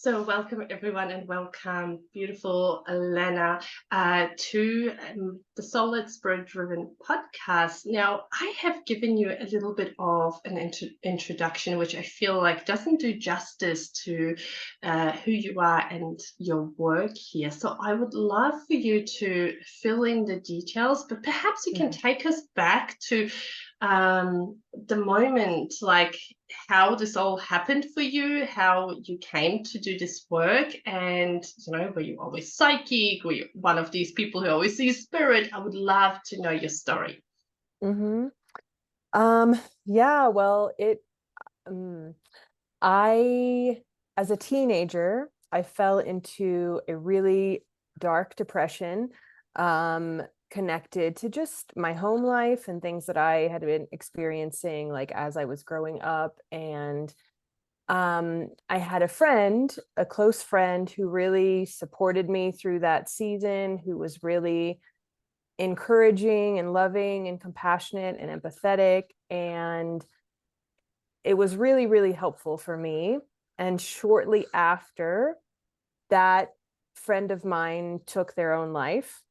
So welcome everyone and welcome beautiful Lena to the Solid Spirit Driven podcast. Now I have given you a little bit of an introduction which I feel like doesn't do justice to who you are and your work here. So I would love for you to fill in the details, but perhaps you can take us back to the moment, like how this all happened for you, how you came to do this work, and were you always psychic? Were you one of these people who always sees spirit? I would love to know your story. Mm-hmm. Yeah, well, I, as a teenager, I fell into a really dark depression, connected to just my home life and things that I had been experiencing, like as I was growing up. And I had a close friend who really supported me through that season, who was really encouraging and loving and compassionate and empathetic. And it was really, really helpful for me. And shortly after, that friend of mine took their own life.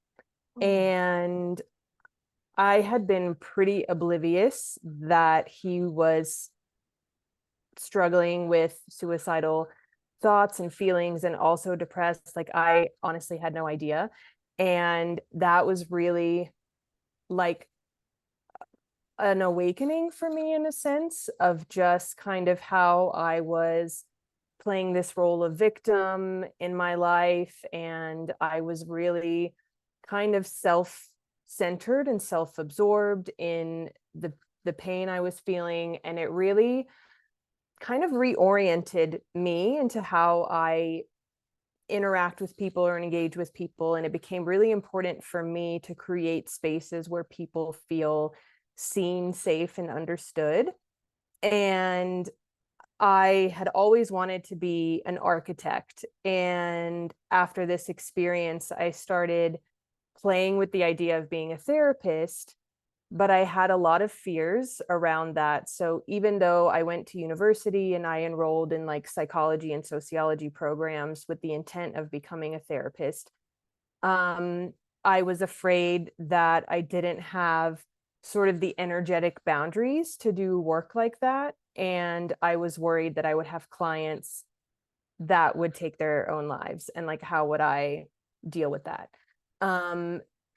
And I had been pretty oblivious that he was struggling with suicidal thoughts and feelings and also depressed. Like, I honestly had no idea. And that was really like an awakening for me, in a sense of just kind of how I was playing this role of victim in my life. And I was really kind of self-centered and self-absorbed in the pain I was feeling. And it really kind of reoriented me into how I interact with people or engage with people. And it became really important for me to create spaces where people feel seen, safe, and understood. And I had always wanted to be an architect. And after this experience, I started playing with the idea of being a therapist, but I had a lot of fears around that. So even though I went to university and I enrolled in like psychology and sociology programs with the intent of becoming a therapist, I was afraid that I didn't have sort of the energetic boundaries to do work like that. And I was worried that I would have clients that would take their own lives, and like, how would I deal with that?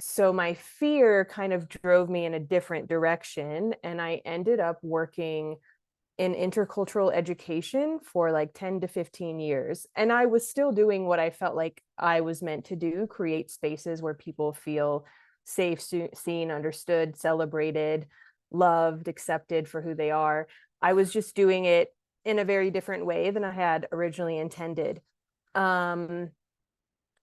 So my fear kind of drove me in a different direction, and I ended up working in intercultural education for like 10 to 15 years. And I was still doing what I felt like I was meant to do, create spaces where people feel safe, seen, understood, celebrated, loved, accepted for who they are. I was just doing it in a very different way than I had originally intended.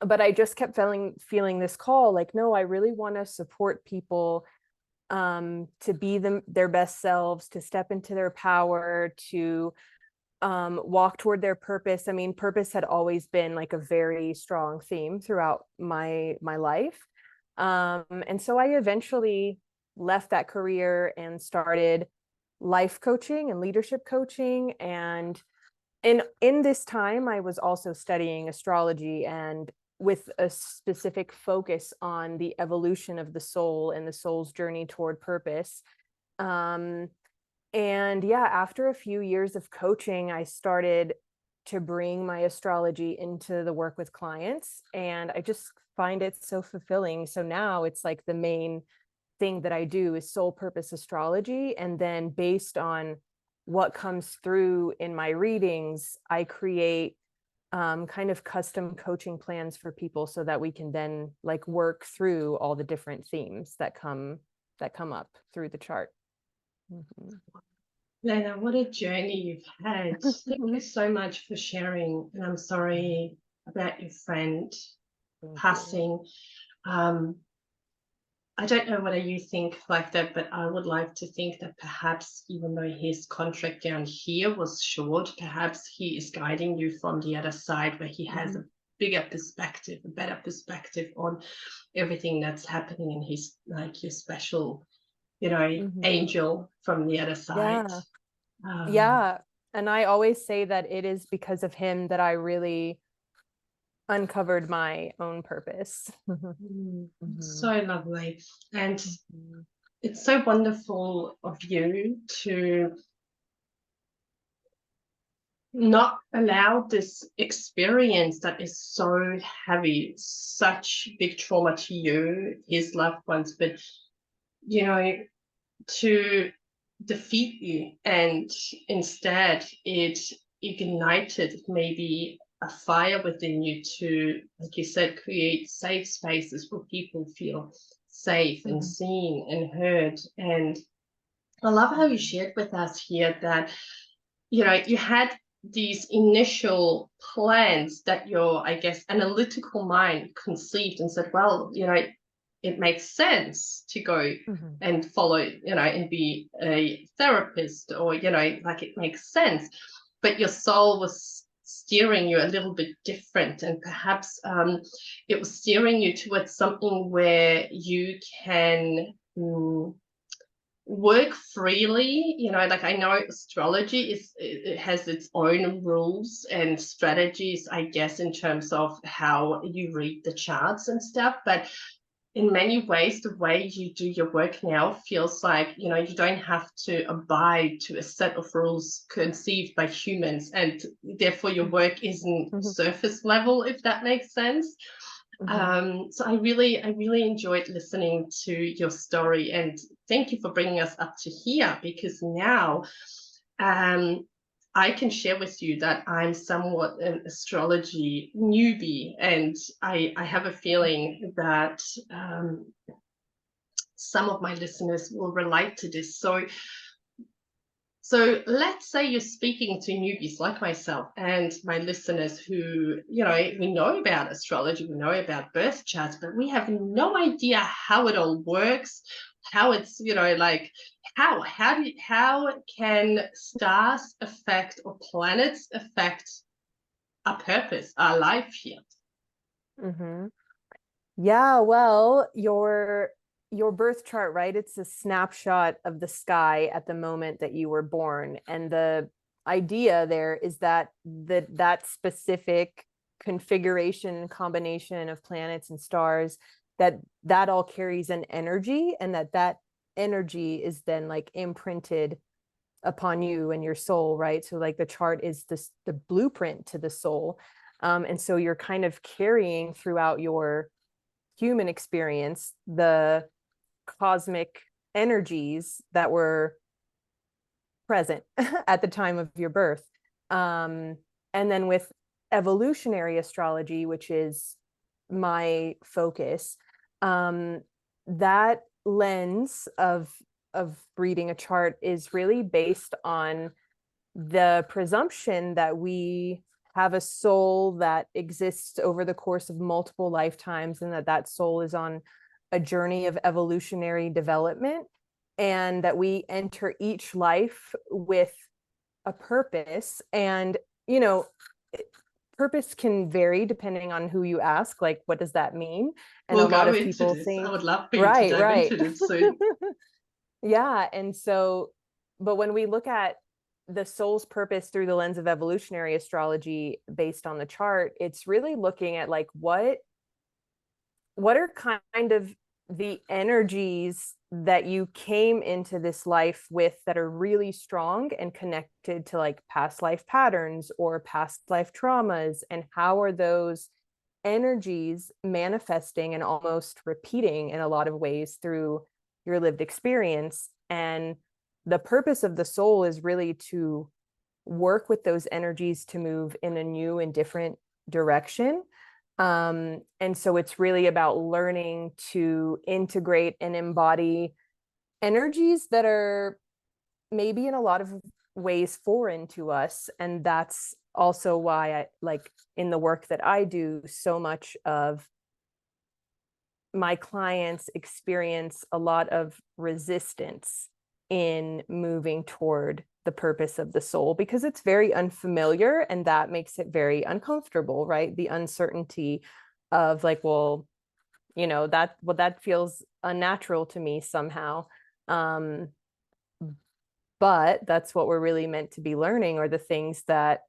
But I just kept feeling this call, like, no, I really want to support people to be their best selves, to step into their power, to walk toward their purpose. I mean, purpose had always been like a very strong theme throughout my life. And so I eventually left that career and started life coaching and leadership coaching. And in this time, I was also studying astrology, and with a specific focus on the evolution of the soul and the soul's journey toward purpose. And yeah, after a few years of coaching, I started to bring my astrology into the work with clients, and I just find it so fulfilling. So now it's like the main thing that I do is soul purpose astrology. And then based on what comes through in my readings, I create kind of custom coaching plans for people so that we can then like work through all the different themes that come up through the chart. Mm-hmm. Lena, what a journey you've had. Thank you so much for sharing. And I'm sorry about your friend Thank you. passing. Um, I don't know whether you think like that, but I would like to think that perhaps even though his contract down here was short, perhaps he is guiding you from the other side where he has Mm-hmm. a bigger perspective, a better perspective on everything that's happening, and he's like your special, Mm-hmm. angel from the other side. Yeah. Um, Yeah. And I always say that it is because of him that I really uncovered my own purpose. So lovely. And it's so wonderful of you to not allow this experience that is so heavy, such big trauma to you, his loved ones, but you know, to defeat you, and instead it ignited maybe a fire within you to, like you said, create safe spaces where people feel safe and seen and heard. And I love how you shared with us here that, you know, you had these initial plans that your, I guess, analytical mind conceived and said, well, you know, it makes sense to go and follow, you know, and be a therapist, or, you know, like it makes sense. But your soul was steering you a little bit different, and perhaps it was steering you towards something where you can work freely. You know, like I know astrology is, it has its own rules and strategies, I guess, in terms of how you read the charts and stuff, but in many ways the way you do your work now feels like, you know, you don't have to abide to a set of rules conceived by humans, and therefore your work isn't surface level, if that makes sense. So I really enjoyed listening to your story, and thank you for bringing us up to here, because now I can share with you that I'm somewhat an astrology newbie, and I have a feeling that some of my listeners will relate to this. So let's say you're speaking to newbies like myself and my listeners who, you know, we know about astrology, we know about birth charts, but we have no idea how it all works, how it's, you know, like how can stars affect, or planets affect our purpose, our life here? Yeah, well, your birth chart, right? It's a snapshot of the sky at the moment that you were born. And the idea there is that that specific configuration and combination of planets and stars, that all carries an energy, and that energy is then like imprinted upon you and your soul, right? So like the chart is the blueprint to the soul. And so you're kind of carrying throughout your human experience the cosmic energies that were present at the time of your birth. And then with evolutionary astrology, which is my focus, that lens of reading a chart is really based on the presumption that we have a soul that exists over the course of multiple lifetimes, and that soul is on a journey of evolutionary development, and that we enter each life with a purpose. And, you know, purpose can vary depending on who you ask, like, what does that mean? And we'll a lot go of into people this. think, I would love for you to right, dive right. into this soon. Yeah. And so, but when we look at the soul's purpose through the lens of evolutionary astrology based on the chart, it's really looking at like what are kind of the energies that you came into this life with that are really strong and connected to like past life patterns or past life traumas, and how are those energies manifesting and almost repeating in a lot of ways through your lived experience. And the purpose of the soul is really to work with those energies to move in a new and different direction. And so it's really about learning to integrate and embody energies that are maybe in a lot of ways foreign to us. And that's also why I like in the work that I do, so much of my clients experience a lot of resistance in moving toward the purpose of the soul, because it's very unfamiliar, and that makes it very uncomfortable, right? The uncertainty of like, well, you know, that feels unnatural to me somehow. but that's what we're really meant to be learning, or the things that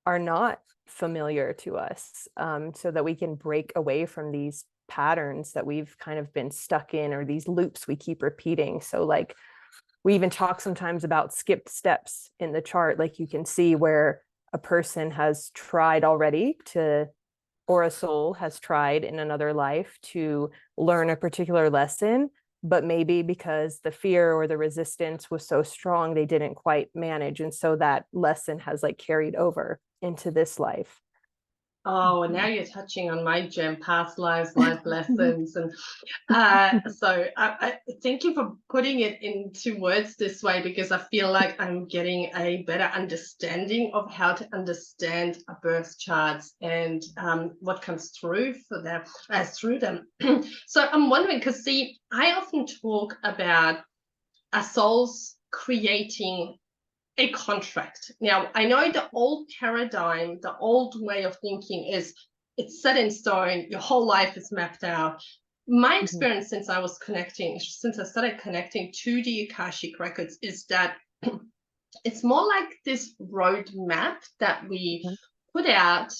are not familiar to us, so that we can break away from these patterns that we've kind of been stuck in, or these loops we keep repeating. So like we even talk sometimes about skipped steps in the chart. Like you can see where a person has tried already to, or a soul has tried in another life to learn a particular lesson, but maybe because the fear or the resistance was so strong, they didn't quite manage. And so that lesson has like carried over into this life. Oh, and now you're touching on my gem, past lives, life lessons. And so I thank you for putting it into words this way, because I feel like I'm getting a better understanding of how to understand a birth charts and what comes through for them, through them. So I'm wondering, because see, I often talk about our souls creating a contract. Now, I know the old paradigm, the old way of thinking is it's set in stone, your whole life is mapped out. My experience since I started connecting to the Akashic records is that it's more like this roadmap that we put out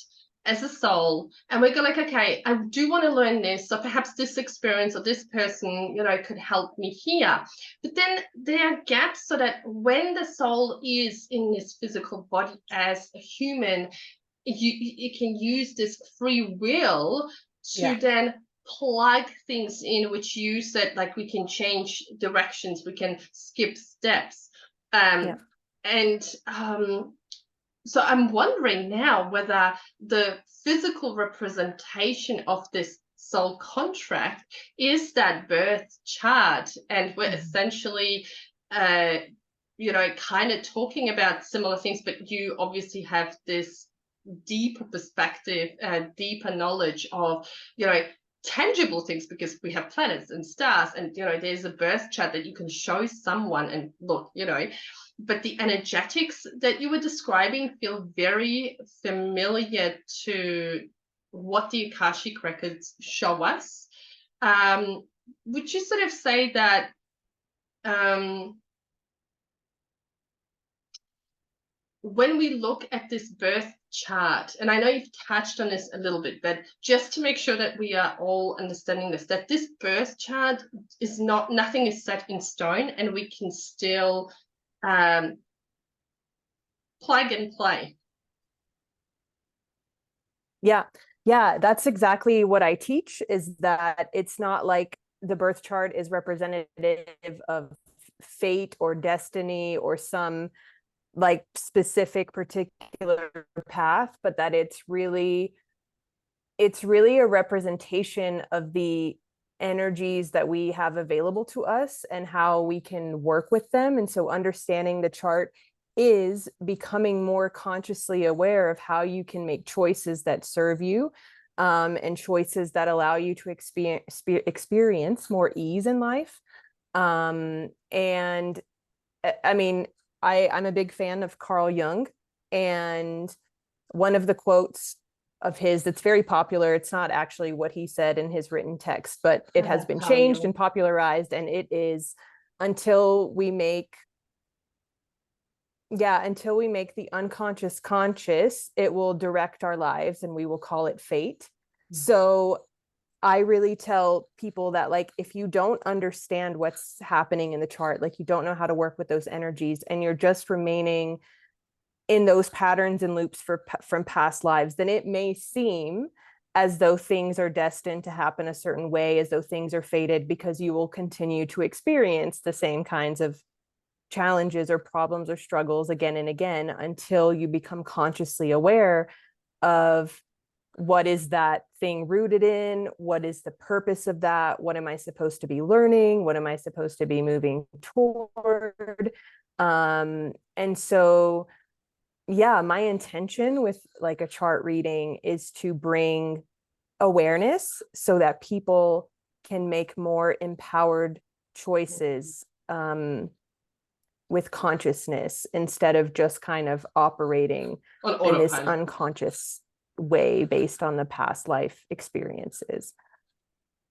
as a soul, and we go like, okay, I do want to learn this, so perhaps this experience or this person, could help me here. But then there are gaps, so that when the soul is in this physical body as a human, you can use this free will to then plug things in, which you said, like we can change directions, we can skip steps. And so I'm wondering now whether the physical representation of this soul contract is that birth chart, and we're essentially, kind of talking about similar things, but you obviously have this deeper perspective, deeper knowledge of, tangible things, because we have planets and stars, and there's a birth chart that you can show someone and look, but the energetics that you were describing feel very familiar to what the Akashic records show us. Would you sort of say that when we look at this birth chart, and I know you've touched on this a little bit, but just to make sure that we are all understanding this, that this birth chart is nothing is set in stone, and we can still plug and play. Yeah, that's exactly what I teach, is that it's not like the birth chart is representative of fate or destiny or some like specific particular path, but that it's really a representation of the energies that we have available to us and how we can work with them. And so understanding the chart is becoming more consciously aware of how you can make choices that serve you, and choices that allow you to experience more ease in life. And I mean, I'm a big fan of Carl Jung, and one of the quotes of his that's very popular, it's not actually what he said in his written text, but it has been changed and popularized, and it is, until we make the unconscious conscious, it will direct our lives and we will call it fate. So I really tell people that, like, if you don't understand what's happening in the chart, like you don't know how to work with those energies, and you're just remaining in those patterns and loops from past lives, then it may seem as though things are destined to happen a certain way, as though things are fated, because you will continue to experience the same kinds of challenges or problems or struggles again and again, until you become consciously aware of what is that thing rooted in, what is the purpose of that, what am I supposed to be learning, what am I supposed to be moving toward. And so my intention with like a chart reading is to bring awareness so that people can make more empowered choices, with consciousness, instead of just kind of operating in this unconscious way based on the past life experiences.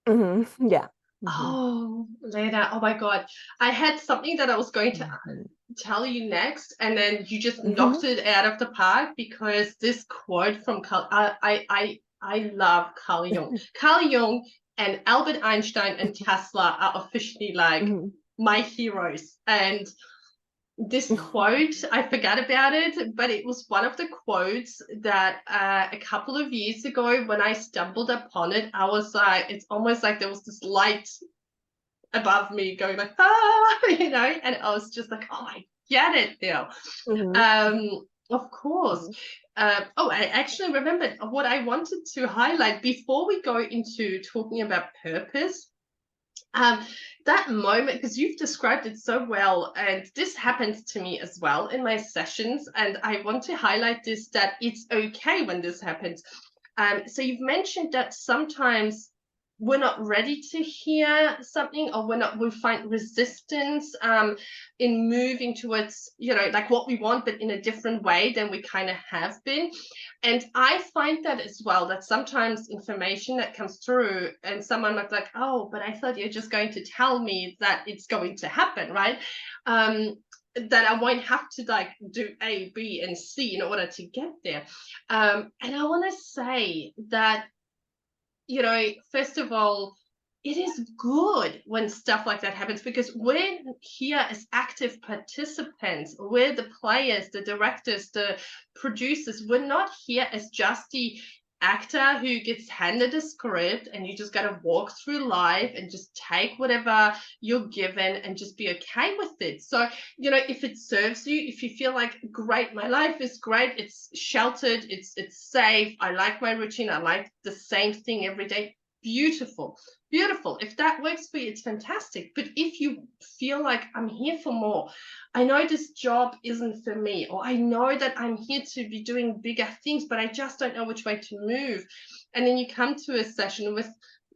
Yeah. Oh, Lena, oh my God. I had something that I was going to Mhm. tell you next, and then you just Mhm. knocked it out of the park because this quote from I love Carl Jung. Carl Jung and Albert Einstein and Tesla are officially like Mhm. my heroes. And this quote, I forgot about it, but it was one of the quotes that a couple of years ago when I stumbled upon it, I was like, it's almost like there was this light above me going like, ah, and I was just like, oh, I get it now. Mhm. Of course. Mhm. Oh, I actually remembered what I wanted to highlight before we go into talking about purpose. Um, that moment, because you've described it so well, and this happens to me as well in my sessions, and I want to highlight this that it's okay when this happens. So you've mentioned that sometimes we're not ready to hear something, or we find resistance in moving towards, like what we want, but in a different way than we kind of have been. And I find that as well, that sometimes information that comes through and someone might be like, oh, but I thought you're just going to tell me that it's going to happen, right? That I won't have to like do A, B, and C in order to get there. And I want to say that, first of all, it is good when stuff like that happens because we're here as active participants. We're the players, the directors, the producers. We're not here as just the actor who gets handed a script and you just got to walk through life and just take whatever you're given and just be okay with it. So, if it serves you, if you feel like, great, my life is great, it's sheltered, it's safe, I like my routine, I like the same thing every day, beautiful. Beautiful. If that works for you, it's fantastic. But if you feel like, I'm here for more, I know this job isn't for me, or I know that I'm here to be doing bigger things, but I just don't know which way to move. And then you come to a session with,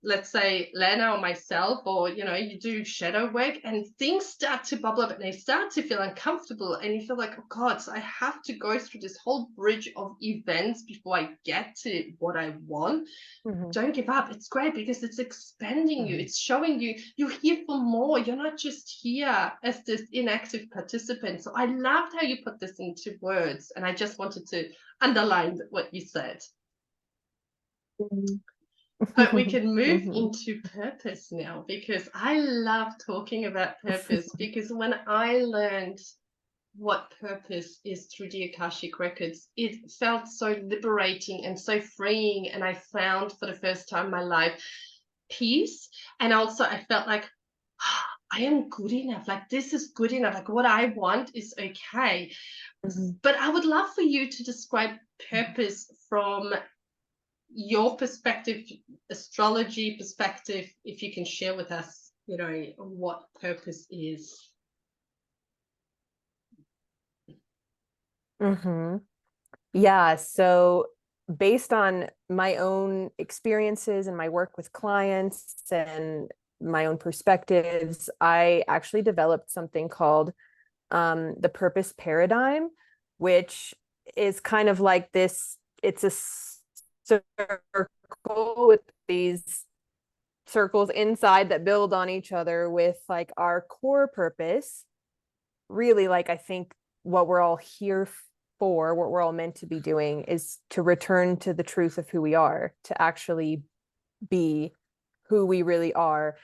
let's say, Lena or myself, or, you do shadow work and things start to bubble up and they start to feel uncomfortable. And you feel like, oh God, so I have to go through this whole bridge of events before I get to what I want. Mhm. Don't give up. It's great because it's expanding you. Mhm. It's showing you you're here for more. You're not just here as this inactive participant. So I loved how you put this into words, and I just wanted to underline what you said. Mhm. But we can move Mhm. into purpose now because I love talking about purpose because when I learned what purpose is through the Akashic Records, it felt so liberating and so freeing. And I found for the first time in my life peace. And also, I felt like, I am good enough. Like, this is good enough. Like, what I want is okay. Mhm. But I would love for you to describe purpose from your perspective, astrology perspective, if you can share with us, what purpose is. Mhm. Yeah, so based on my own experiences and my work with clients and my own perspectives, I actually developed something called the purpose paradigm, which is kind of like this, it's a circle with these circles inside that build on each other with like our core purpose, really, like I think what we're all here for, what we're all meant to be doing is to return to the truth of who we are, to actually be who we really are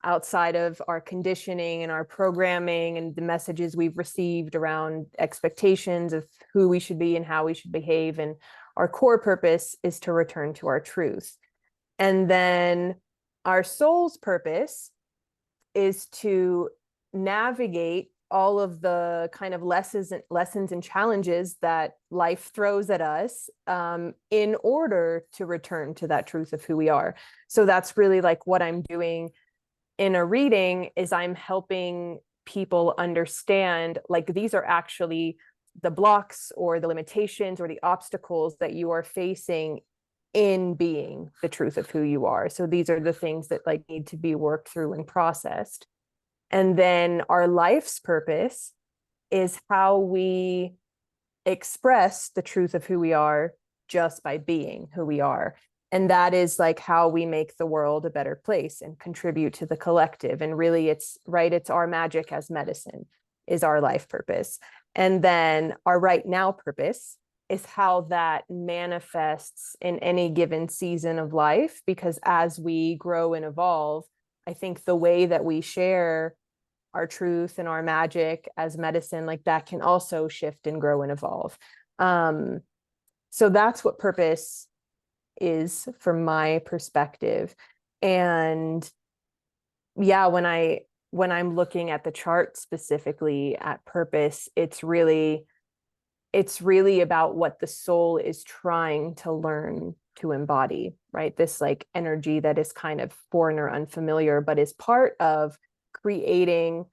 outside of our conditioning and our programming and the messages we've received around expectations of who we should be and how we should behave. And our core purpose is to return to our truth. And then our soul's purpose is to navigate all of the kind of lessons and challenges that life throws at us in order to return to that truth of who we are. So that's really like what I'm doing in a reading is I'm helping people understand like these are actually the blocks or the limitations or the obstacles that you are facing in being the truth of who you are. So these are the things that like need to be worked through and processed. And then our life's purpose is how we express the truth of who we are just by being who we are. And that is like how we make the world a better place and contribute to the collective. And really it's right, it's our magic as medicine is our life purpose. And then our right now purpose is how that manifests in any given season of life, because as we grow and evolve, I think the way that we share our truth and our magic as medicine, like that can also shift and grow and evolve. So that's what purpose is from my perspective. And yeah, when I'm looking at the chart specifically at purpose, it's really about what the soul is trying to learn to embody, right? This like energy that is kind of foreign or unfamiliar, but is part of creating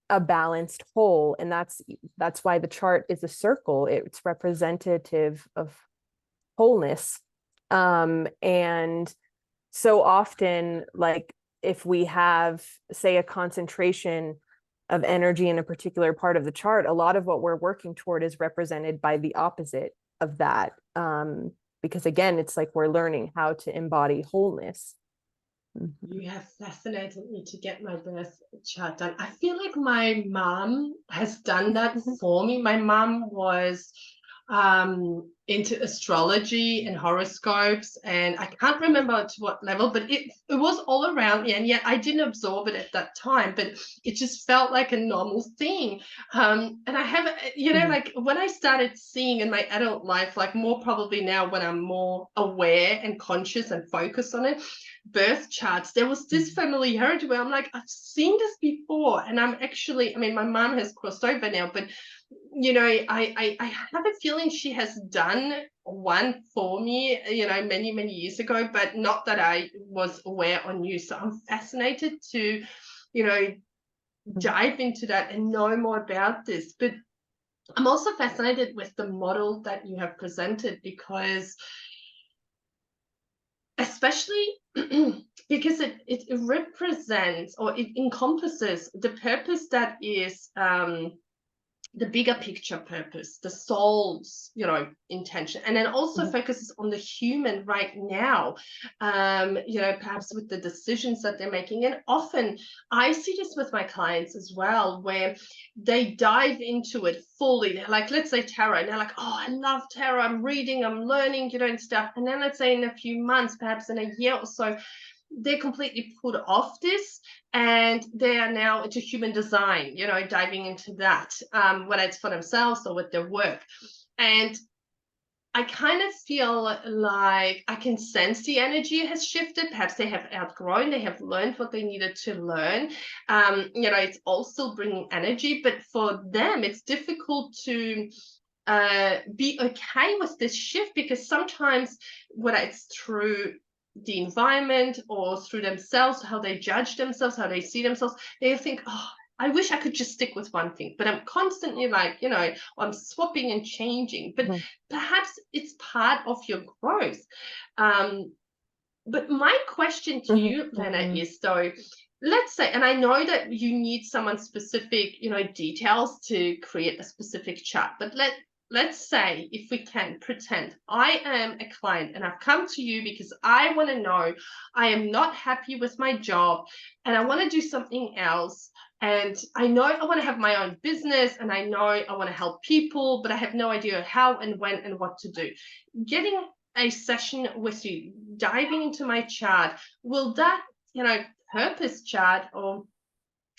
a balanced whole. And that's why the chart is a circle. It's representative of wholeness. And so often, like if we have, say, a concentration of energy in a particular part of the chart, a lot of what we're working toward is represented by the opposite of that. Because again, it's like we're learning how to embody wholeness. You have fascinated me to get my birth chart done. I feel like my mom has done that for me. My mom was into astrology and horoscopes, and I can't remember to what level, but it was all around me, and yet I didn't absorb it at that time, but it just felt like a normal thing. And I have, like when I started seeing in my adult life, like more probably now when I'm more aware and conscious and focused on it, birth charts, there was this familiarity where I'm like, I've seen this before. And I'm actually, I mean, my mom has crossed over now, but I have a feeling she has done one for me, many, many years ago, but not that I was aware or knew. So I'm fascinated to, dive into that and know more about this. But I'm also fascinated with the model that you have presented, because especially because it represents, or it encompasses the purpose that is the bigger picture purpose, the soul's, intention, and then also focuses on the human right now, perhaps with the decisions that they're making. And often I see this with my clients as well, where they dive into it fully. They're like, let's say tarot, and they're like, oh, I love tarot, I'm reading, I'm learning, and stuff. And then let's say in a few months, perhaps in a year or so, they're completely put off this, and they are now into human design, diving into that, whether it's for themselves or with their work. And I kind of feel like I can sense the energy has shifted. Perhaps they have outgrown, they have learned what they needed to learn. It's also bringing energy, but for them, it's difficult to be okay with this shift, because sometimes, whether it's through the environment or through themselves, how they judge themselves, how they see themselves, they think, oh, I wish I could just stick with one thing, but I'm constantly like, I'm swapping and changing. But perhaps it's part of your growth. But my question to you, Lena, is though, let's say, and I know that you need someone specific, details to create a specific chart, but let's say, if we can pretend I am a client and I've come to you because I want to know, I am not happy with my job and I want to do something else. And I know I want to have my own business, and I know I want to help people, but I have no idea how and when and what to do. Getting a session with you, diving into my chart, will that, purpose chart, or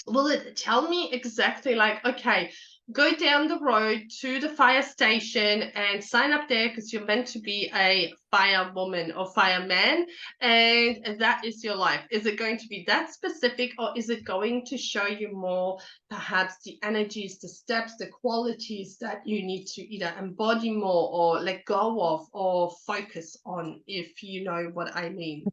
will it tell me exactly like, okay, go down the road to the fire station and sign up there because you're meant to be a firewoman or fireman, and that is your life? Is it going to be that specific, or is it going to show you more perhaps the energies, the steps, the qualities that you need to either embody more or let go of or focus on, if you know what I mean?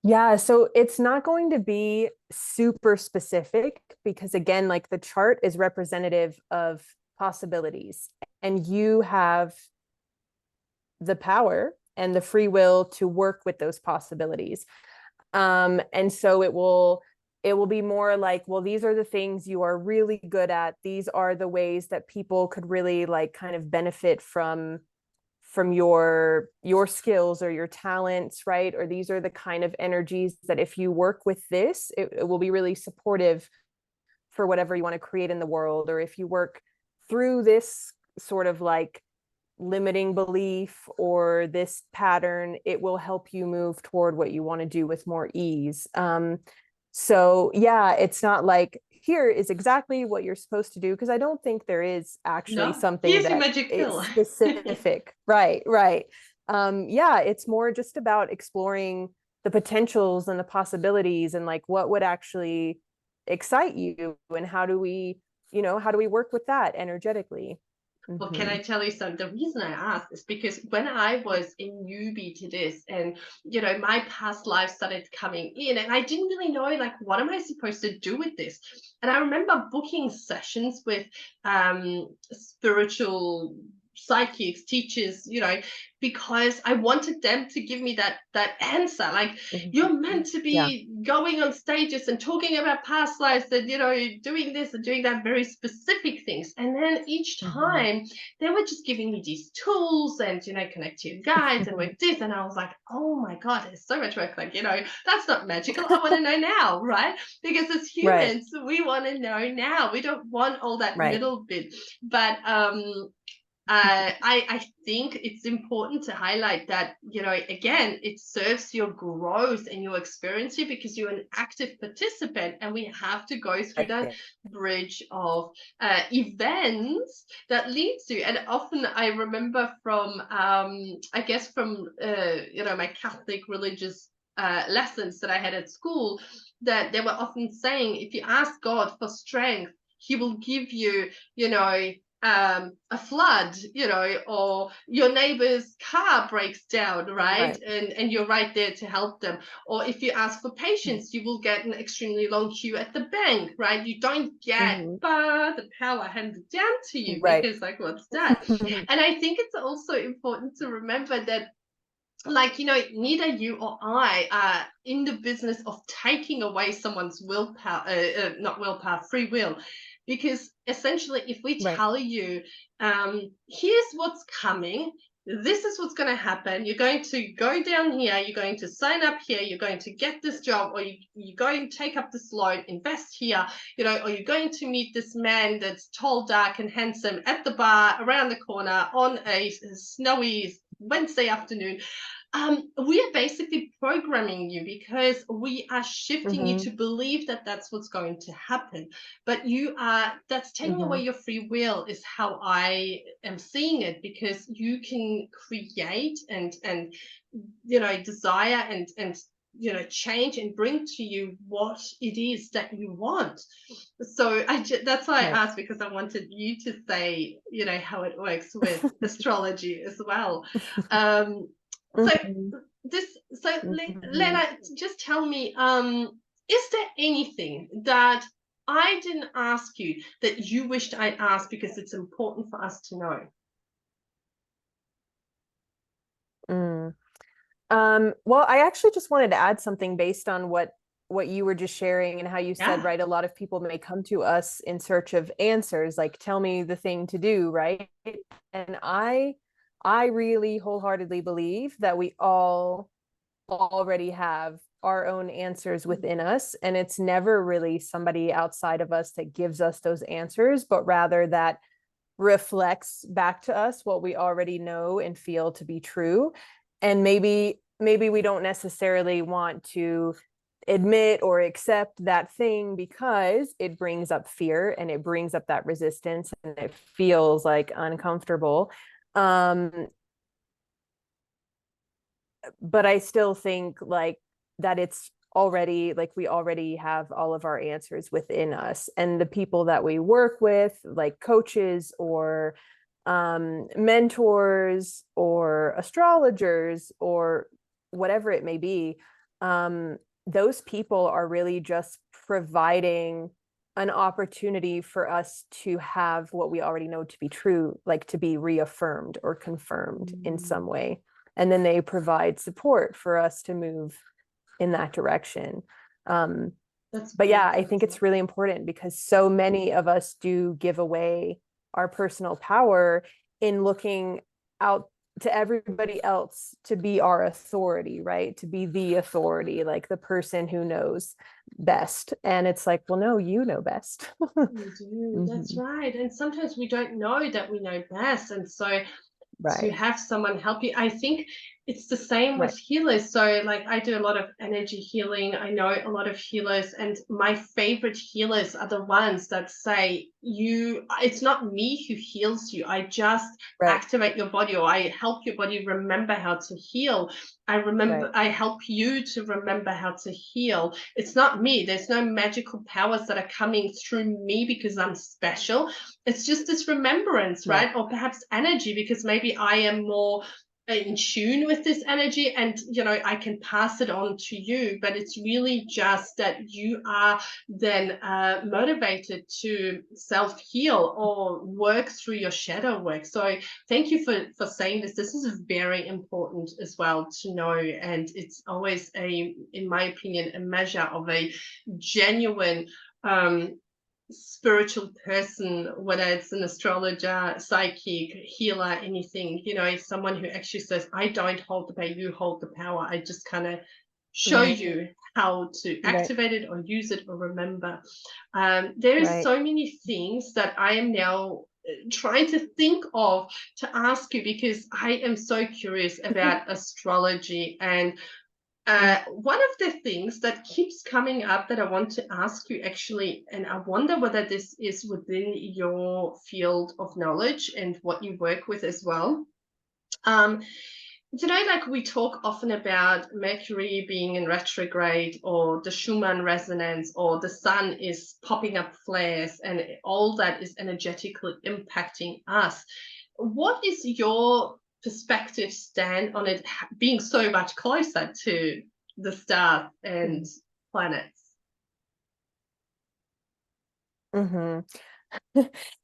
Yeah, so it's not going to be super specific, because again, like the chart is representative of possibilities, and you have the power and the free will to work with those possibilities. And so it will it will be more like, well, these are the things you are really good at. These are the ways that people could really like kind of benefit from your skills or your talents, right? Or these are the kind of energies that if you work with this, it will be really supportive for whatever you want to create in the world. Or if you work through this sort of like limiting belief or this pattern, it will help you move toward what you want to do with more ease. So yeah, it's not like here is exactly what you're supposed to do, because I don't think there is actually No, something here's your that magic is pill. specific. Right. Yeah, it's more just about exploring the potentials and the possibilities and like what would actually excite you, and how do we, how do we work with that energetically? Well, can I tell you something? The reason I asked is because when I was a newbie to this, and my past life started coming in, and I didn't really know, like, what am I supposed to do with this? And I remember booking sessions with spiritual psychics, teachers, because I wanted them to give me that answer. Like, you're meant to Yeah. be going on stages and talking about past lives, and doing this and doing that, very specific things. And then each time they were just giving me these tools and connect to your guides and with this, and I was like, oh my god, there's so much work. Like, that's not magical. I want to know now, right? Because as Right. humans, we want to know now. We don't want all that Right. middle bit. But I think it's important to highlight that, again, it serves your growth and your experience here, because you're an active participant, and we have to go through that Right. bridge of events that leads to. And often I remember from, I guess, from, my Catholic religious lessons that I had at school, that they were often saying, if you ask God for strength, he will give you, a flood, or your neighbor's car breaks down, right? Right. And you're right there to help them. Or if you ask for patience, you will get an extremely long queue at the bank, right? You don't get Mhm. the power handed down to you, Right. because, like, what's that? And I think it's also important to remember that, like, neither you or I are in the business of taking away someone's willpower, not willpower, free will. Because essentially, if we Right. tell you, here's what's coming, this is what's going to happen, you're going to go down here, you're going to sign up here, you're going to get this job, or you're going to take up this loan, invest here, or you're going to meet this man that's tall, dark, and handsome at the bar around the corner on a snowy Wednesday afternoon. We are basically programming you, because we are shifting you to Mhm. believe that that's what's going to happen. But that's taking away Mhm. your free will, is how I am seeing it, because you can create and desire and change and bring to you what it is that you want. So that's why I Right. asked, because I wanted you to say, how it works with astrology as well. Um, so Mhm. this, so Mhm. Lena, just tell me, is there anything that I didn't ask you that you wished I asked, because it's important for us to know? Mm. Well, I actually just wanted to add something based on what you were just sharing and how you said, Yeah. right, a lot of people may come to us in search of answers, like tell me the thing to do, right? And I really wholeheartedly believe that we all already have our own answers within us, and it's never really somebody outside of us that gives us those answers, but rather that reflects back to us what we already know and feel to be true. And maybe we don't necessarily want to admit or accept that thing because it brings up fear and it brings up that resistance and it feels like uncomfortable. But I still think like that it's already like we already have all of our answers within us, and the people that we work with, like coaches or mentors or astrologers or whatever it may be, those people are really just providing an opportunity for us to have what we already know to be true, like to be reaffirmed or confirmed in some way, and then they provide support for us to move in that direction. That's But yeah, I think beautiful. it's really important because so many of us do give away our personal power in looking out to everybody else to be our authority, right? To be the authority, like the person who knows best. And it's like, well, no, you know best. You do. That's Mhm. right. And sometimes we don't know that we know best. And so to Right, have someone help you, I think it's the same with right, healers. So like I do a lot of energy healing. I know a lot of healers, and my favorite healers are the ones that say, you, it's not me who heals you, I just right, activate your body, or I help your body remember how to heal. right, I help you to remember how to heal. It's not me. There's no magical powers that are coming through me because I'm special. It's just this remembrance, right, right? Or perhaps energy, because maybe I am more in tune with this energy, and I can pass it on to you. But it's really just that you are then motivated to self-heal or work through your shadow work. So thank you for saying this. This is very important as well to know, and it's always, in my opinion, a measure of a genuine spiritual person, whether it's an astrologer, psychic, healer, anything, someone who actually says, I don't hold the power, you hold the power. I just kind of show mhm, you how to right, activate it or use it or remember. There is right. so many things that I am now trying to think of to ask you, because I am so curious about astrology. And Mm, one of the things that keeps coming up that I want to ask you actually, and I wonder whether this is within your field of knowledge and what you work with as well. Um, like we talk often about Mercury being in retrograde, or the Schumann resonance, or the sun is popping up flares, and all that is energetically impacting us. What is your perspective stand on it being so much closer to the stars and mhm, planets? mhm.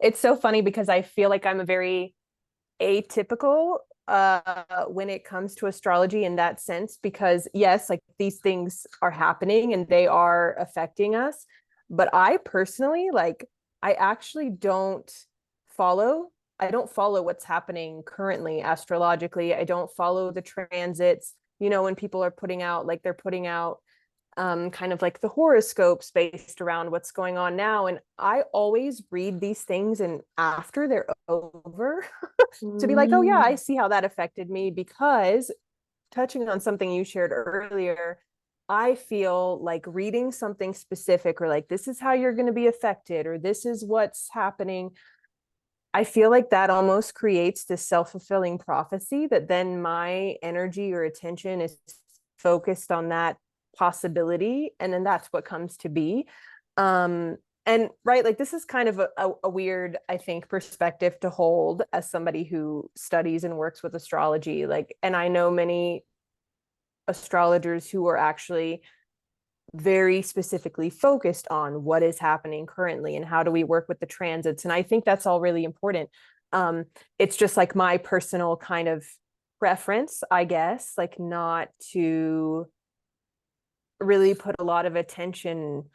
It's so funny because I feel like I'm a very atypical when it comes to astrology in that sense, because yes, like these things are happening and they are affecting us, but I personally, like, I actually follow I don't follow what's happening currently astrologically. I don't follow the transits. When people are putting out, like, they're putting out kind of like the horoscopes based around what's going on now. And I always read these things and after they're over to be like, oh yeah, I Mm. see how that affected me. Because touching on something you shared earlier, I feel like reading something specific, or like, this is how you're going to be affected, or this is what's happening. I feel like that almost creates this self-fulfilling prophecy that then my energy or attention is focused on that possibility, and then that's what comes to be. And right, like, this is kind of a weird, I think, perspective to hold as somebody who studies and works with astrology. Like, and I know many astrologers who are actually very specifically focused on what is happening currently and how do we work with the transits. And I think that's all really important. It's just like my personal kind of preference, I guess, like, not to really put a lot of attention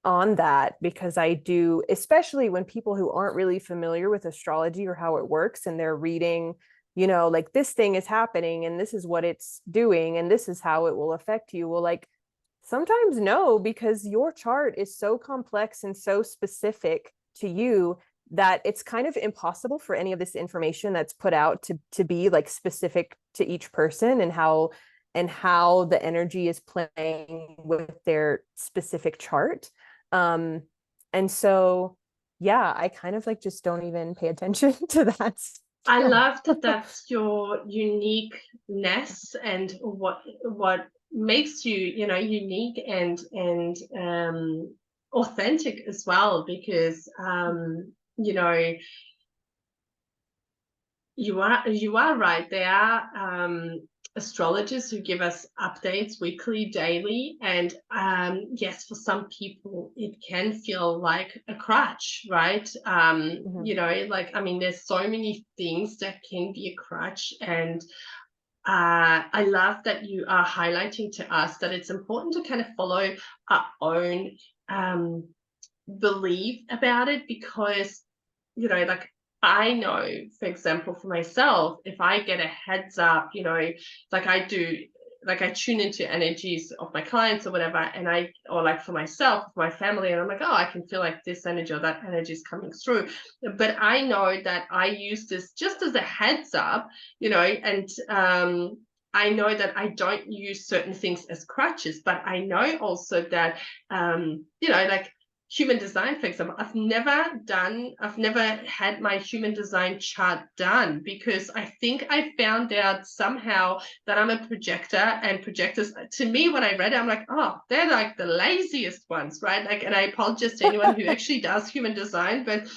on that, because I do, especially when people who aren't really familiar with astrology or how it works, and they're reading, like, this thing is happening and this is what it's doing and this is how it will affect you. Well, like, sometimes no, because your chart is so complex and so specific to you that it's kind of impossible for any of this information that's put out to be like specific to each person, and how the energy is playing with their specific chart. um and so yeah, I kind of like just don't even pay attention to that I stuff. love that that's your uniqueness, and what makes you, unique and authentic as well, because you are right. There are astrologers who give us updates weekly, daily, and yes, for some people it can feel like a crutch, right? Mhm. Like, I mean, there's so many things that can be a crutch, and I love that you are highlighting to us that it's important to kind of follow our own belief about it, because, like, I know, for example, for myself, if I get a heads up, like I do, like I tune into energies of my clients or whatever, or like for myself, for my family, and I'm like, oh, I can feel like this energy or that energy is coming through. But I know that I use this just as a heads up, and I know that I don't use certain things as crutches, but I know also that, like human design, for example, I've never had my human design chart done, because I think I found out somehow that I'm a projector, and projectors, to me, when I read it, I'm like, oh, they're like the laziest ones, right? Like, and I apologize to anyone who actually does human design, but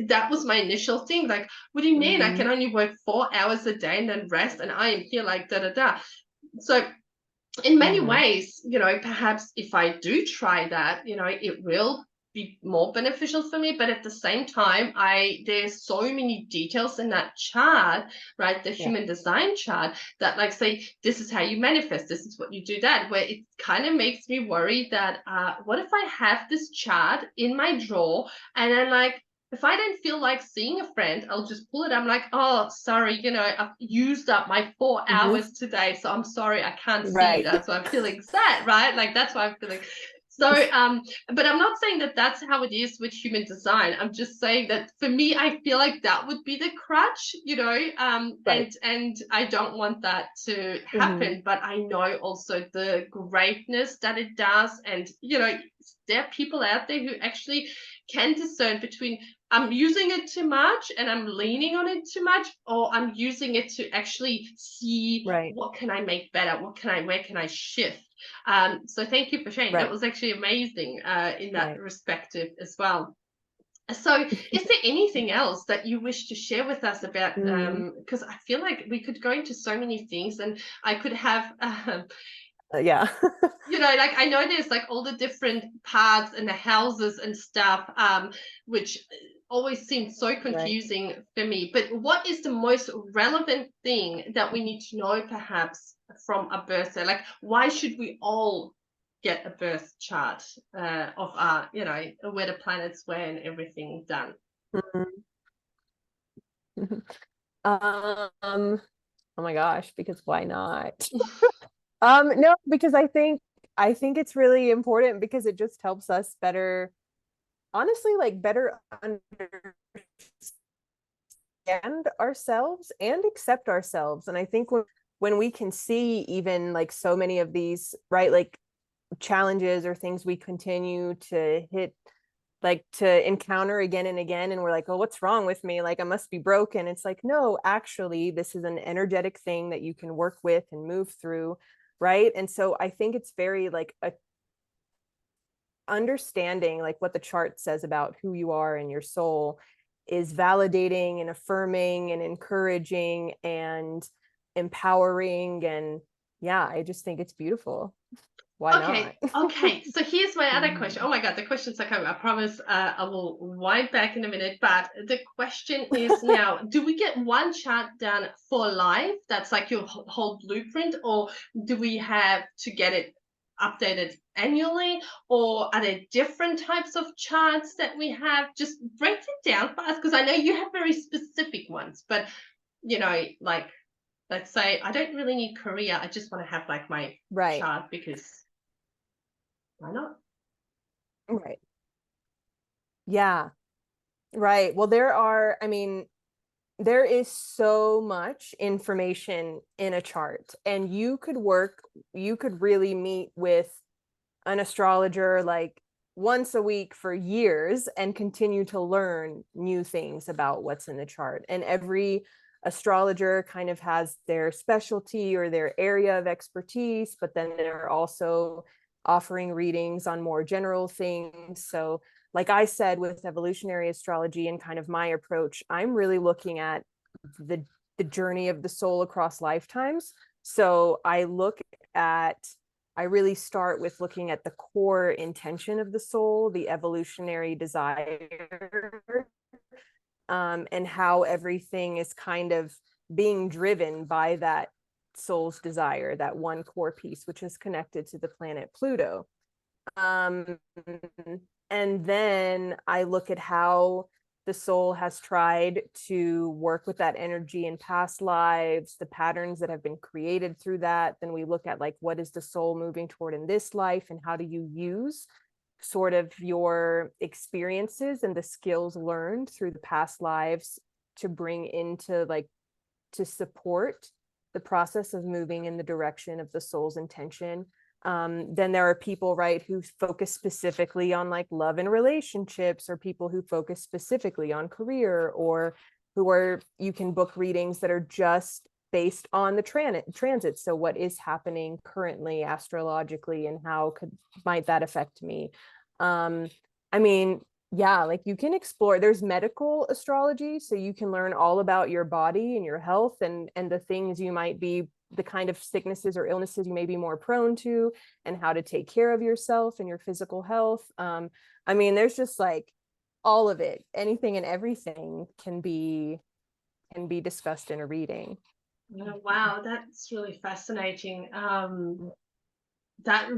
that was my initial thing. Like, what do you mean? I can only work 4 hours a day and then rest, and I am here like da da da. So in many ways, perhaps if I do try that, it will be more beneficial for me. But at the same time, there's so many details in that chart, right? The human design chart, that, like, say, this is how you manifest, this is what you do, that, where it kind of makes me worry that what if I have this chart in my drawer, and then, like, if I don't feel like seeing a friend, I'll just pull it. I'm like, oh, sorry, I've used up my 4 hours today, so I'm sorry, I can't see you. Right. That's why I'm feeling sad, right? Like, that's why I'm feeling. So, but I'm not saying that that's how it is with human design. I'm just saying that for me, I feel like that would be the crutch, Right. and I don't want that to happen. But I know also the greatness that it does, and there are people out there who actually can discern between, I'm using it too much and I'm leaning on it too much, or I'm using it to actually see Right. what can I make better, where can I shift. So thank you for sharing. That Right. was actually amazing in that Right. respective as well. So is there anything else that you wish to share with us about, because I feel like we could go into so many things, and I could have Yeah. like, I know there's like all the different parts and the houses and stuff, which always seems so Right. confusing for me. But what is the most relevant thing that we need to know, perhaps, from a birth chart? Like, why should we all get a birth chart of our, where the planets were and everything done? Oh my gosh, because why not? No, because I think it's really important, because it just helps us better, honestly, like better understand ourselves and accept ourselves. And I think when we can see even like so many of these, right, like challenges or things we continue to hit, like to encounter again and again, and we're like, oh, what's wrong with me? Like, I must be broken. It's like, no, actually, this is an energetic thing that you can work with and move through, right? And so I think it's very like a understanding like what the chart says about who you are and your soul is validating and affirming and encouraging and empowering. And yeah, I just think it's beautiful. Why not? Okay. So here's my other question. Oh my God, the questions are coming. I promise I will wind back in a minute. But the question is now, do we get one chart done for life? That's like your whole blueprint, or do we have to get it updated annually? Or are there different types of charts that we have? Just break it down for us, because I know you have very specific ones, but like, let's say I don't really need career. I just want to have like my Right. chart, because why not? Right. Yeah. Right. Well, I mean, there is so much information in a chart, and you could really meet with an astrologer like once a week for years and continue to learn new things about what's in the chart. And every astrologer kind of has their specialty or their area of expertise, but then they're also offering readings on more general things. So like I said, with evolutionary astrology and kind of my approach, I'm really looking at the the journey of the soul across lifetimes. So I really start with looking at the core intention of the soul, the evolutionary desire, and how everything is kind of being driven by that soul's desire, that one core piece, which is connected to the planet Pluto. And then I look at how the soul has tried to work with that energy in past lives, the patterns that have been created through that. Then we look at like, what is the soul moving toward in this life, and how do you use sort of your experiences and the skills learned through the past lives to bring into like, to support the process of moving in the direction of the soul's intention. Then there are people, right, who focus specifically on like love and relationships, or people who focus specifically on career, or who are, you can book readings that are just based on the transit. So what is happening currently astrologically, and how might that affect me? I mean, yeah, like you can explore, there's medical astrology, so you can learn all about your body and your health, and the things you might be, the kind of sicknesses or illnesses you may be more prone to, and how to take care of yourself and your physical health. I mean, there's just like all of it, anything and everything can be discussed in a reading. Oh, wow, that's really fascinating. That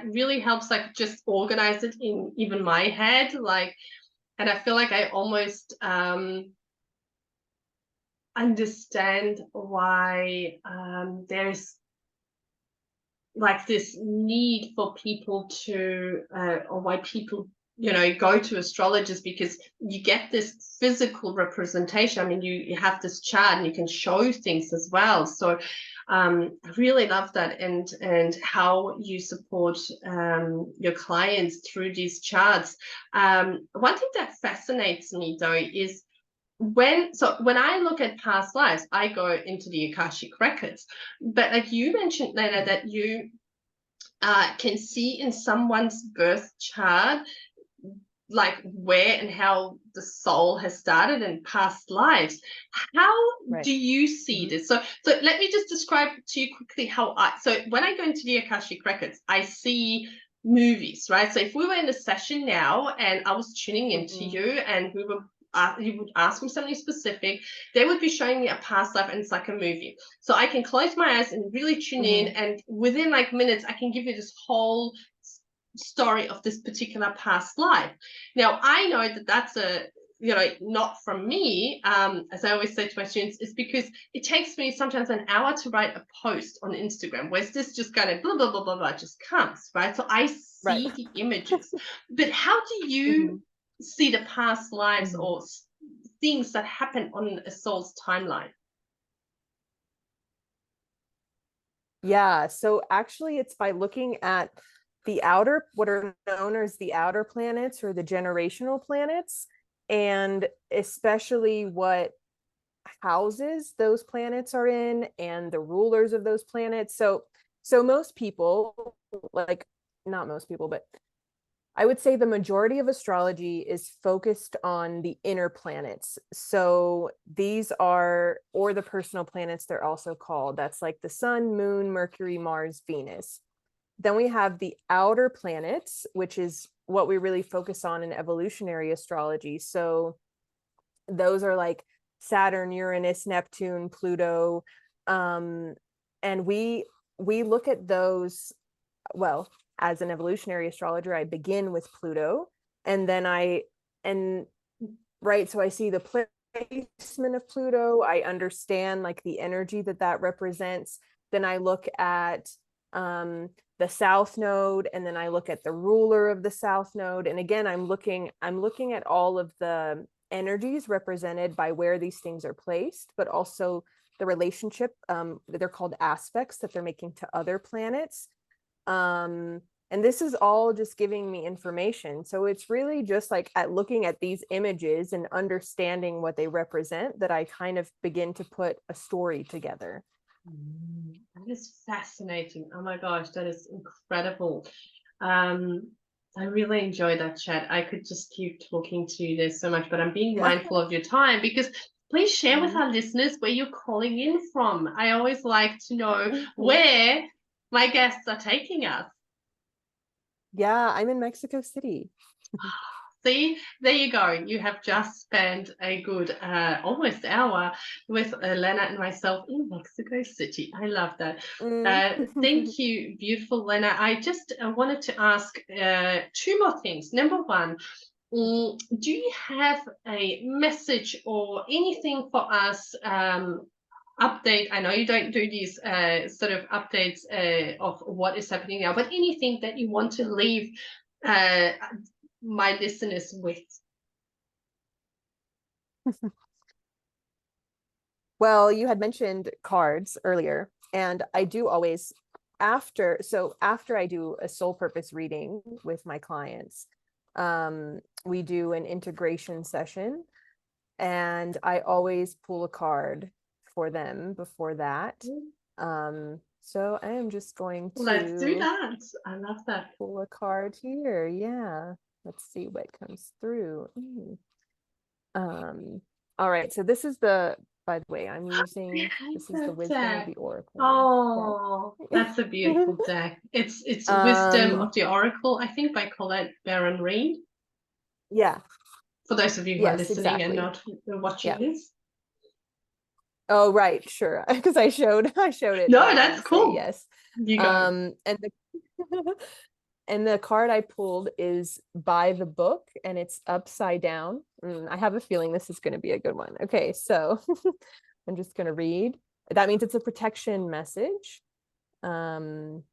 really helps, like, just organize it in even my head, like, and I feel like I almost understand why there's like this need for people to or why people, you know, go to astrologers, because you get this physical representation. I mean, you have this chart and you can show things as well. So I really love that, and how you support your clients through these charts. One thing that fascinates me though is when I look at past lives, I go into the Akashic records. But like you mentioned, Lena, that you can see in someone's birth chart like where and how the soul has started in past lives. How Right. do you see this? So let me just describe to you quickly how so when I go into the Akashic records, I see movies, right? So if we were in a session now and I was tuning into you, and we were you would ask me something specific, they would be showing me a past life, and it's like a movie. So I can close my eyes and really tune in, and within like minutes, I can give you this whole story of this particular past life. Now, I know that that's a, you know, not from me. As I always say to my students, is because it takes me sometimes an hour to write a post on Instagram, whereas this just kind of blah, blah, blah, blah, blah, just comes, right? So I see the images. But how do you see the past lives or things that happen on a soul's timeline? Yeah, so actually it's by looking at the outer, what are known as the outer planets, or the generational planets, and especially what houses those planets are in, and the rulers of those planets. So most people, like, not most people, but I would say the majority of astrology is focused on the inner planets. So these are, or the personal planets, they're also called. That's like the sun, moon, Mercury, Mars, Venus. Then we have the outer planets, which is what we really focus on in evolutionary astrology. So those are like Saturn, Uranus, Neptune, Pluto. And we look at those, well, as an evolutionary astrologer, I begin with Pluto, and then right, so I see the placement of Pluto, I understand like the energy that represents. Then I look at the south node, and then I look at the ruler of the south node, and again I'm looking at all of the energies represented by where these things are placed, but also the relationship, they're called aspects, that they're making to other planets. And this is all just giving me information. So it's really just like at looking at these images and understanding what they represent, that I kind of begin to put a story together. That is fascinating. Oh my gosh, that is incredible. I really enjoy that chat. I could just keep talking to you. There's so much, but I'm being mindful of your time, because please share with our listeners where you're calling in from. I always like to know where my guests are taking us. Yeah, I'm in Mexico City. See, there you go. You have just spent a good almost hour with Lena and myself in Mexico City. I love that. Thank you, beautiful Lena. I just wanted to ask two more things. Number one, do you have a message or anything for us? Update. I know you don't do these sort of updates of what is happening now, but anything that you want to leave my listeners with? Well, you had mentioned cards earlier, and I do always after I do a soul purpose reading with my clients, we do an integration session, and I always pull a card for them before that. So I am just going to Let's do that. I love that. Pull a card here. Yeah. Let's see what comes through. All right. So this is by the way, I'm using, this is the Wisdom of the Oracle. Oh, that's a beautiful deck. It's Wisdom of the Oracle, I think, by Colette Baron Reed. Yeah. For those of you who are listening and not watching this. Oh, right, sure. Because I showed it. No, that's cool. Yes. You go. And the card I pulled is by the book, and it's upside down. I have a feeling this is going to be a good one. Okay, so I'm just going to read. That means it's a protection message. So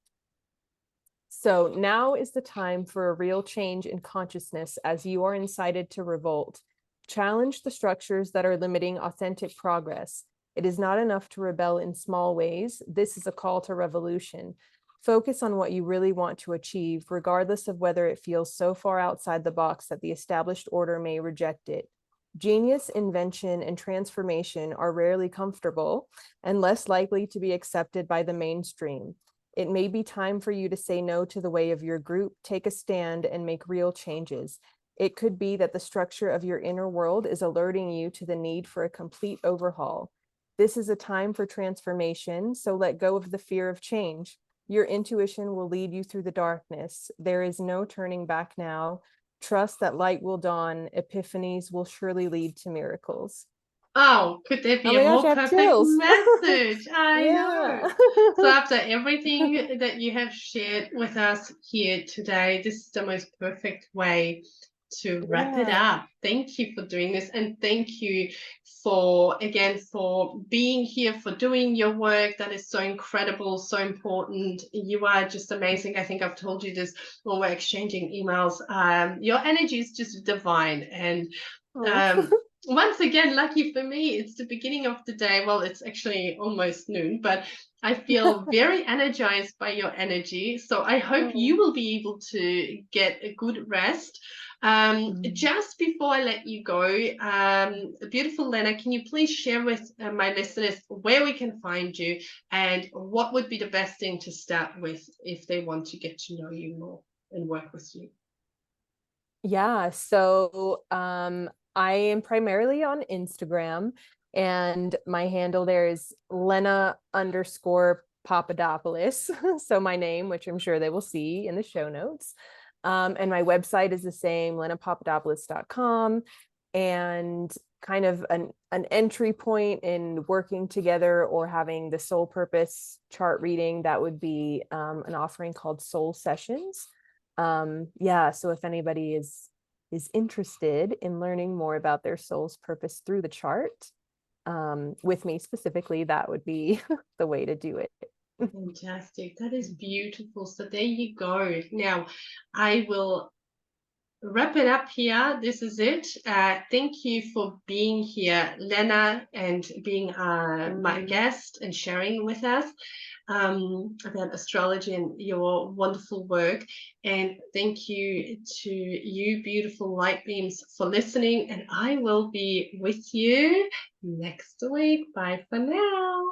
now is the time for a real change in consciousness as you are incited to revolt. Challenge the structures that are limiting authentic progress. It is not enough to rebel in small ways. This is a call to revolution. Focus on what you really want to achieve, regardless of whether it feels so far outside the box that the established order may reject it. Genius, invention, and transformation are rarely comfortable and less likely to be accepted by the mainstream. It may be time for you to say no to the way of your group, take a stand, and make real changes. It could be that the structure of your inner world is alerting you to the need for a complete overhaul. This is a time for transformation, so let go of the fear of change. Your intuition will lead you through the darkness. There is no turning back now. Trust that light will dawn. Epiphanies will surely lead to miracles. Oh, could there be a more perfect message? I know. So after everything that you have shared with us here today, this is the most perfect way to wrap it up. Thank you for doing this, and thank you for being here, for doing your work. That is so incredible, so important. You are just amazing. I think I've told you this when we're exchanging emails. Your energy is just divine, and once again, lucky for me, it's the beginning of the day. Well, it's actually almost noon, but I feel very energized by your energy. So I hope you will be able to get a good rest. Just before I let you go, beautiful Lena, can you please share with my listeners where we can find you and what would be the best thing to start with if they want to get to know you more and work with you? Yeah, so I am primarily on Instagram, and my handle there is Lena_Papadopoulos. So my name, which I'm sure they will see in the show notes. And my website is the same, lenapapadopoulos.com. And kind of an entry point in working together or having the soul purpose chart reading, that would be an offering called Soul Sessions. So if anybody is interested in learning more about their soul's purpose through the chart, with me specifically, that would be the way to do it. Fantastic. That is beautiful. So there you go. Now I will wrap it up here. This is it. Thank you for being here, Lena, and being my guest and sharing with us about astrology and your wonderful work. And thank you to you, beautiful light beams, for listening. And I will be with you next week. Bye for now.